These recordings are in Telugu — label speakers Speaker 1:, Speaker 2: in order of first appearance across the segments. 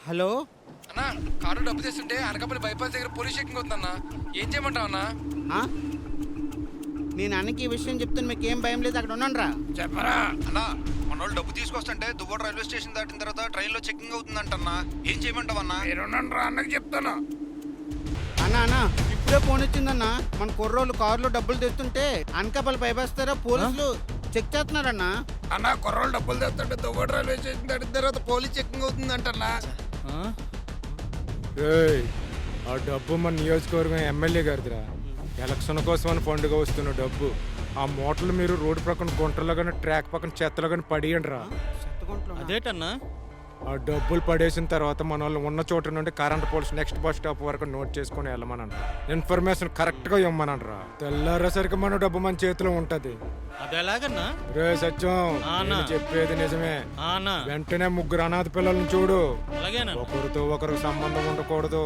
Speaker 1: హలో
Speaker 2: అన్నా కారు డబ్బు తెస్తుంటే అనకాపల్లి బైపాస్ దగ్గర పోలీస్ చెకింగ్ అవుతుందన్నా. ఏం చేయమంటావు అన్నా?
Speaker 1: ఆ? నేను అన్నకి ఈ విషయం చెప్తాను, మీకు ఏం భయం లేదు, అక్కడ ఉన్నాను రా.
Speaker 2: చెప్పరా
Speaker 3: అన్నా మనోళ్ళు డబ్బు తీసుకొస్తుంటే దువ్వాడ రైల్వే స్టేషన్ దాటిన తర్వాత ట్రైన్లో చెకింగ్ అవుతుందంటన్నా. ఏం చేయమంటావన్నా?
Speaker 2: మీరున్నాను రా అన్నకి చెప్తాను.
Speaker 1: అన్న ఇప్పుడే ఫోన్ వచ్చిందన్న. మన కుర్రోళ్ళు కారులో డబ్బులు తెస్తుంటే అనకాపల్లి పైపేస్తారా పోలీసులు చెక్ చేస్తున్నారన్న.
Speaker 2: అన్న కుర్రోళ్ళు డబ్బులు తెస్తుంటే దువ్వాడ రైల్వే స్టేషన్ దాటిన తర్వాత పోలీస్ చెకింగ్ అవుతుందంటన్నా.
Speaker 4: ఆ డబ్బు మన నియోజకవర్గం ఎమ్మెల్యే గారిదిరా. ఎలక్షన్ కోసం అని పండుగ వస్తున్న డబ్బు. ఆ మూటలు మీరు రోడ్డు పక్కన గుంటలో కానీ ట్రాక్ పక్కన చెత్తలో కానీ పడియండి రా.
Speaker 5: అదేటన్నా?
Speaker 4: ఆ డబ్బులు పడేసిన తర్వాత మన వాళ్ళు ఉన్న చోట నుండి current poles next bus stop వరకు నోట్ చేసుకుని వెళ్ళమనండి. ఇన్ఫర్మేషన్ కరెక్ట్గా ఇవ్వమనండి రా. తెల్లారేసరికి మన డబ్బు మన చేతిలో ఉంటది.
Speaker 5: అది ఎలాగన్నా?
Speaker 4: రే సత్యం, నేను చెప్పేది నిజమే. వెంటనే ముగ్గురు అనాథ పిల్లల్ని చూడు.
Speaker 5: అలాగేనా?
Speaker 4: ఒకరితో ఒకరు సంబంధం ఉండకూడదు.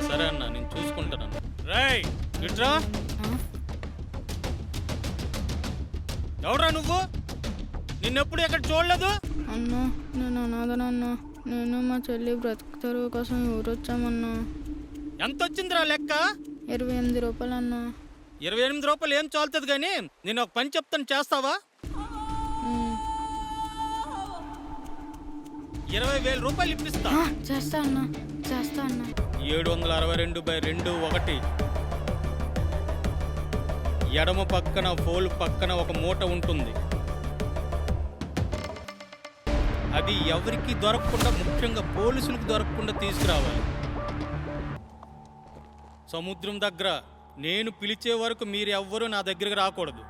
Speaker 5: సరే అన్న, నేను చూసుకుంటాను. రేయ్ ఇట్రా. ఎవడ్రా నువ్వు? నిన్నెప్పుడు ఎక్కడ చూడలేదు.
Speaker 6: అన్నా నేను అనాథనన్నా. నేను మా చెల్లి బ్రతుకుతారు కోసం ఊరొచ్చామన్నా.
Speaker 5: ఎంత వచ్చిందిరా లెక్క?
Speaker 6: 28 రూపాయలు అన్నా.
Speaker 5: 28 రూపాయలు ఏం చాలుతుంది కానీ నేను ఒక పని చెప్తాను, చేస్తావా? 20,000 రూపాయలు ఇప్పిస్తా.
Speaker 6: చేస్తా అన్నా, చేస్తా అన్నా.
Speaker 5: 762/2 ఎడమ పక్కన ఫోల్ పక్కన ఒక మూట ఉంటుంది. అది ఎవరికి దొరకకుండా, ముఖ్యంగా పోలీసులకు దొరకకుండా తీసుకురావాలి. సముద్రం దగ్గర నేను పిలిచే వరకు మీరు ఎవ్వరూ నా దగ్గరికి రాకూడదు.